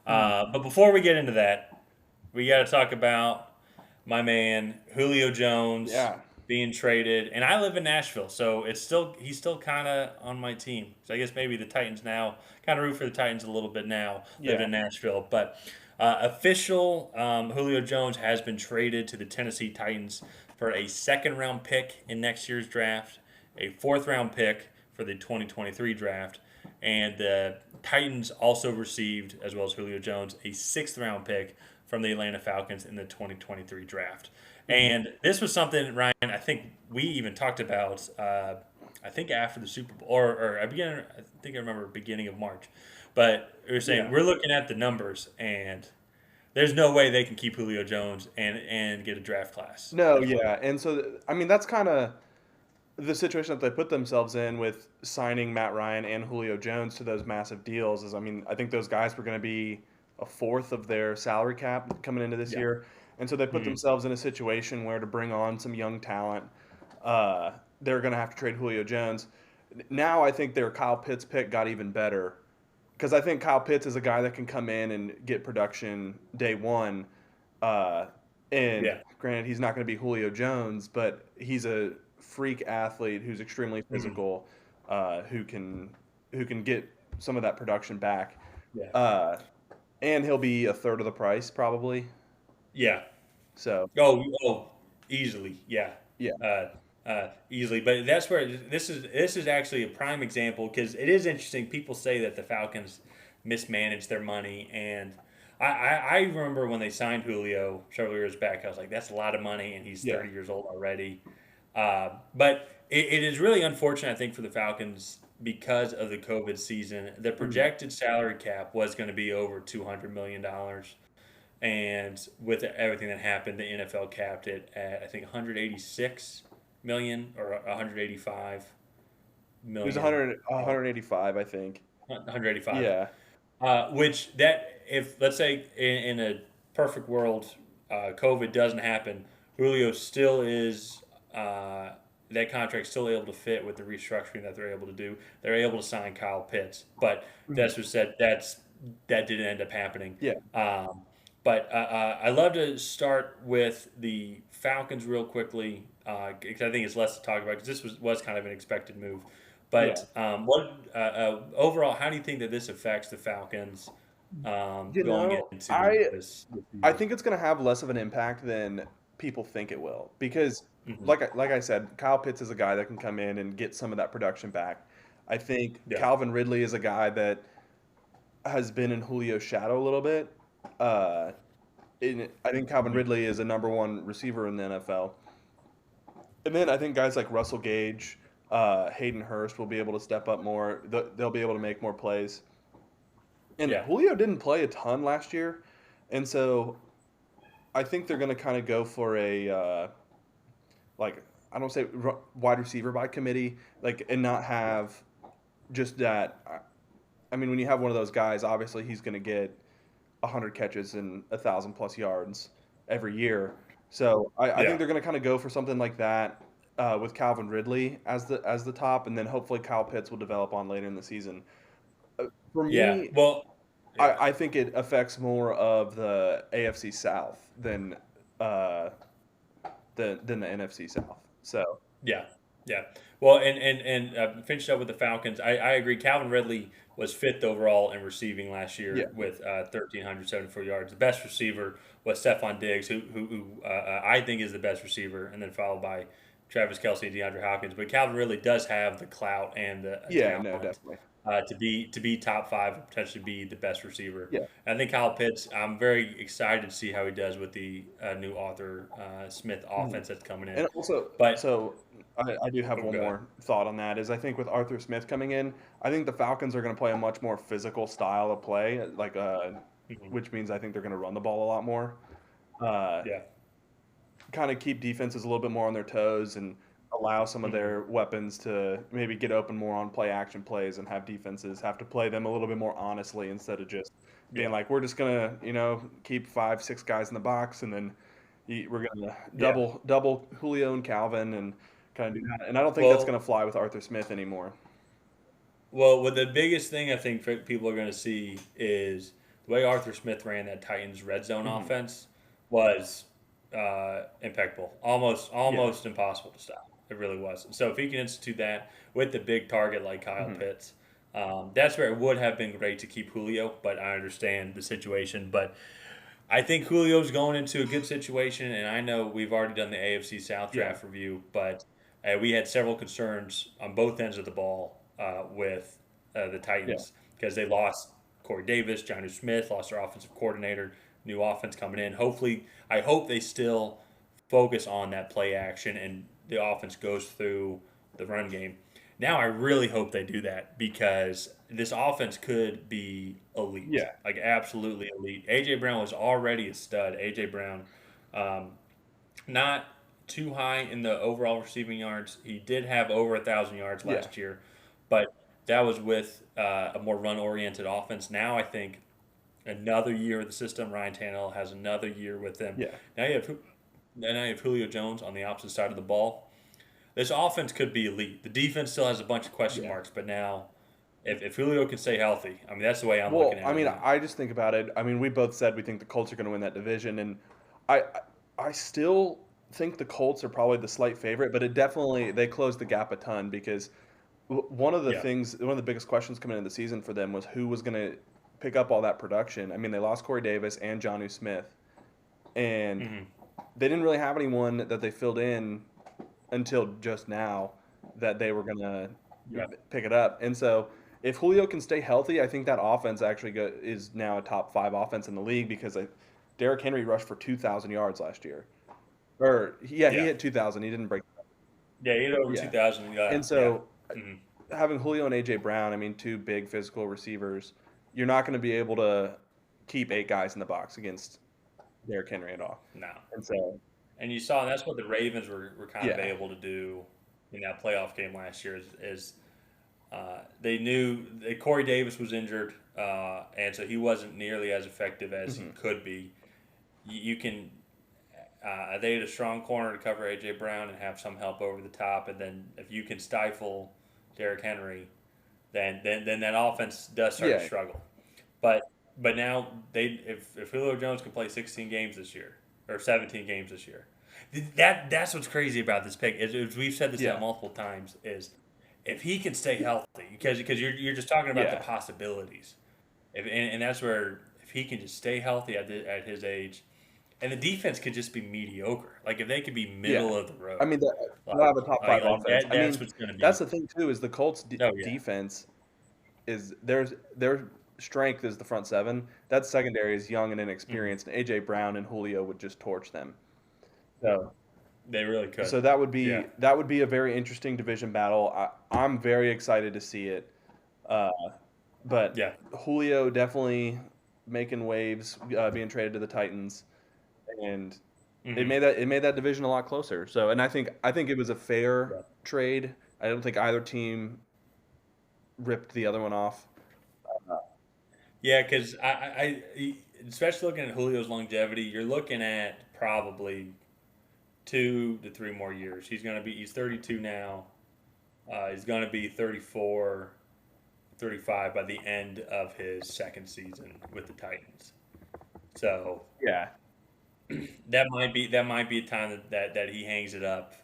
Hmm. But before we get into that, we got to talk about my man Julio Jones Yeah. being traded, and I live in Nashville, so he's still kind of on my team. So I guess maybe the Titans now kind of root for the Titans a little bit now. Live Yeah. in Nashville, but official Julio Jones has been traded to the Tennessee Titans for a second round pick in next year's draft, a fourth round pick for the 2023 draft, and the Titans also received, as well as Julio Jones, a sixth round pick from the Atlanta Falcons in the 2023 draft. Mhm. And this was something, Ryan, I think we even talked about, I think after the Super Bowl, or I think I remember beginning of March. But we were saying, Yeah. we're looking at the numbers, and there's no way they can keep Julio Jones and get a draft class. No, There's no way. yeah. And so, I mean, that's kind of the situation that they put themselves in with signing Matt Ryan and Julio Jones to those massive deals. Is, I mean, I think those guys were going to be a fourth of their salary cap coming into this Yeah. year. And so they put Mhm. themselves in a situation where to bring on some young talent, they're going to have to trade Julio Jones. Now I think their Kyle Pitts pick got even better because I think Kyle Pitts is a guy that can come in and get production day one. Uh, and Yeah. granted, he's not going to be Julio Jones, but he's a freak athlete who's extremely Mhm. physical, who can get some of that production back. Yeah. Uh, and he'll be a third of the price probably. Yeah. So Oh, easily, yeah, yeah, easily. But that's where this is actually a prime example because it is interesting. People say that the Falcons mismanage their money, and I remember when they signed Julio several years back. I was like, that's a lot of money, and he's yeah, 30 years old already. But it is really unfortunate, I think, for the Falcons because of the COVID season. The mhm. projected salary cap was going to be over $200 million. And with everything that happened, the NFL capped it at I think 186 million or 185 It was million. 100, 185, I think. 185. Yeah, Which that if let's say in a perfect world, COVID doesn't happen, Julio still is. That contract's still able to fit with the restructuring that they're able to do. They're able to sign Kyle Pitts, but mhm. that's what said. That didn't end up happening. Yeah, But I love to start with the Falcons real quickly because I think it's less to talk about because this was kind of an expected move. yeah. But overall, how do you think that this affects the Falcons going into I this I season? think it's going to have less of an impact than people think it will because, Hmm. like I said, Kyle Pitts is a guy that can come in and get some of that production back. I think Yeah. Calvin Ridley is a guy that has been in Julio's shadow a little bit. Uh, I think Calvin Hmm. Ridley is a number one receiver in the NFL, and then I think guys like Russell Gage, Hayden Hurst will be able to step up more. They'll be able to make more plays. And Yeah. Julio didn't play a ton last year, and so I think they're going to kind of go for a like I don't say wide receiver by committee, like and not have just that. I mean, when you have one of those guys, obviously he's going to get 100 catches and 1,000 plus yards every year. So I think Yeah. they're going to kind of go for something like that with Calvin Ridley as the top, and then hopefully Kyle Pitts will develop on later in the season. For Yeah. me, Well. Yeah. I think it affects more of the AFC South uh, than the NFC South. So Yeah, yeah. Well, and finished up with the Falcons. I agree. Calvin Ridley was fifth overall in receiving last yeah, year with 1,374 yards. The best receiver was Stephon Diggs, who I think is the best receiver, and then followed by Travis Kelsey and DeAndre Hopkins. But Calvin Ridley does have the clout and the yeah, no, talent definitely, to be top five and potentially be the best receiver. yeah. And I think Kyle Pitts. I'm very excited to see how he does with the new Arthur Smith Mhm. offense that's coming in. And also, But so I do have oh, one go ahead. more thought on that. Is I think with Arthur Smith coming in, I think the Falcons are going to play a much more physical style of play, Mhm. which means I think they're going to run the ball a lot more. Uh, Yeah. Kind of keep defenses a little bit more on their toes and allow some of Hmm. their weapons to maybe get open more on play action plays and have defenses have to play them a little bit more honestly instead of just being Yeah. like we're just gonna keep 5 6 guys in the box and then we're gonna Yeah. double Julio and Calvin and kind of do that. And I don't think that's Well, gonna fly with Arthur Smith anymore. well, what the biggest thing I think people are going to see is the way Arthur Smith ran that Titans red zone Hmm. offense was impeccable, almost Yeah. almost impossible to stop. It really was. So if he can institute that with the big target like Kyle Hmm. Pitts, that's where it would have been great to keep Julio. But I understand the situation. But I think Julio's going into a good situation, and I know we've already done the AFC South Yeah. draft review, but we had several concerns on both ends of the ball with the Yeah. Titans because they lost Corey Davis, Jonnu Smith, lost their offensive coordinator, new offense coming in. Hopefully, I hope they still focus on that play action and the offense goes through the run game. Now I really hope they do that because this offense could be elite, Yeah. like absolutely elite. AJ Brown was already a stud. AJ Brown, um, not too high in the overall receiving yards. He did have over 1,000 yards Yeah. last year, but that was with a more run-oriented offense. Now I think another year of the system. Ryan Tannehill has another year with them. Yeah. Now you have Julio Jones on the opposite side of the ball. This offense could be elite. The defense still has a bunch of question Yeah. marks, but now if Julio can stay healthy, I mean that's the way I'm looking Well, at I it mean, now. I just think about it. I mean, we both said we think the Colts are going to win that division, and I, I still think the Colts are probably the slight favorite, but it definitely they closed the gap a ton because one of the Yeah. things, one of the biggest questions coming into the season for them was who was going to pick up all that production. I mean, they lost Corey Davis and Jonnu Smith, and Hmm. they didn't really have anyone that they filled in until just now that they were going to Yeah. pick it up. And so if Julio can stay healthy, I think that offense actually is now a top five offense in the league because Derrick Henry rushed for 2,000 yards last year. Or, yeah, he Yeah. hit 2,000. He didn't break. Yeah. He had over Yeah. 2,000. Yeah. And Yeah. so Hmm. having Julio and A.J. Brown, I mean, two big physical receivers, you're not going to be able to keep eight guys in the box against Derrick Henry at all. No. And so, And you saw that's what the Ravens were kind of yeah. able to do in that playoff game last year is they knew that Corey Davis was injured, and so he wasn't nearly as effective as he Hmm. could be. You can they had a strong corner to cover AJ Brown and have some help over the top, and then if you can stifle Derrick Henry, then that offense does start to Yeah. struggle. But but now if Julio Jones can play 16 games this year or 17 games this year, that's what's crazy about this pick. Is we've said this now Yeah. multiple times is if he can stay healthy because you're just talking about the Yeah. possibilities. And that's where if he can just stay healthy at his age, and the defense could just be mediocre. Like if they could be Yeah. middle of the road, I mean, they'll like have a top five offense. that I that's mean, what's going to that's be. the thing too is the Colts Oh yeah. defense is their strength is the front seven. That secondary is young and Hmm. inexperienced, and AJ Brown and Julio would just torch them. So They really could. so Yeah. that would be a very interesting division battle. I'm very excited to see it. Uh, but Yeah. Julio definitely making waves, being traded to the Titans, and Hmm. it made that division a lot closer. So, and I think it was a fair Yeah. trade. I don't think either team ripped the other one off. Yeah, because especially looking at Julio's longevity, you're looking at probably 2 to 3 more years. He's 32 now. He's going to be 34, 35 by the end of his second season with the Titans. So Yeah, that might be a time that he hangs it up.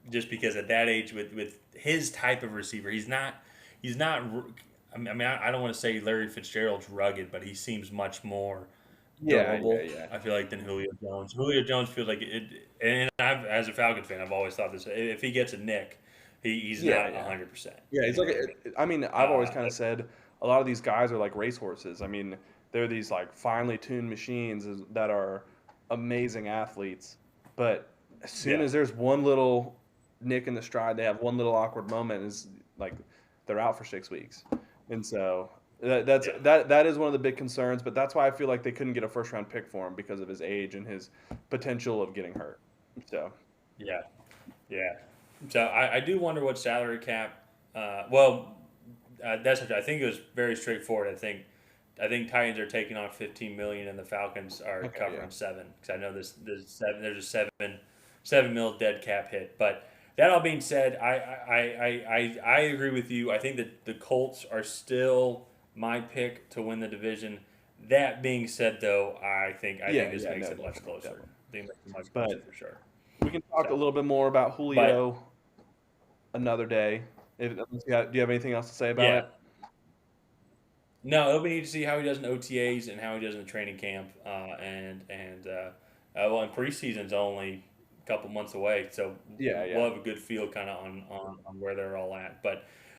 Just because at that age with his type of receiver, he's not. I mean, I don't want to say Larry Fitzgerald's rugged, but he seems much more yeah, durable. yeah, I feel like than Julio Jones. Julio Jones feels like it, and as a Falcons fan, I've always thought this: if he gets a nick, he's yeah, not yeah. 100%. Yeah, You he's know like, what I mean? I mean, I've always Uh, kind of said a lot of these guys are like racehorses. I mean, they're these like finely tuned machines that are amazing athletes, but as soon yeah, as there's one little nick in the stride, they have one little awkward moment, is like they're out for 6 weeks, and so yeah, that is one of the big concerns. But that's why I feel like they couldn't get a first round pick for him because of his age and his potential of getting hurt. So yeah, yeah. So I do wonder what salary cap. Well, I think it was very straightforward. I think Titans are taking on 15 million, and the Falcons are okay, yeah, covering seven. Because I know there's seven. There's a seven mil dead cap hit. But that all being said, I agree with you. I think that the Colts are still my pick to win the division. That being said, though, I think Yeah, this yeah, makes no, it much definitely, closer. definitely. I think it makes it much closer But for sure. we can talk a So, little bit more about but Julio another day. Do you have anything else to say about yeah, it? no, it'll be neat to see how he does in OTAs and how he does in the training camp. Well, and preseason's only a couple months away, so Yeah, we'll yeah. have a good feel kind of on where they're all at. But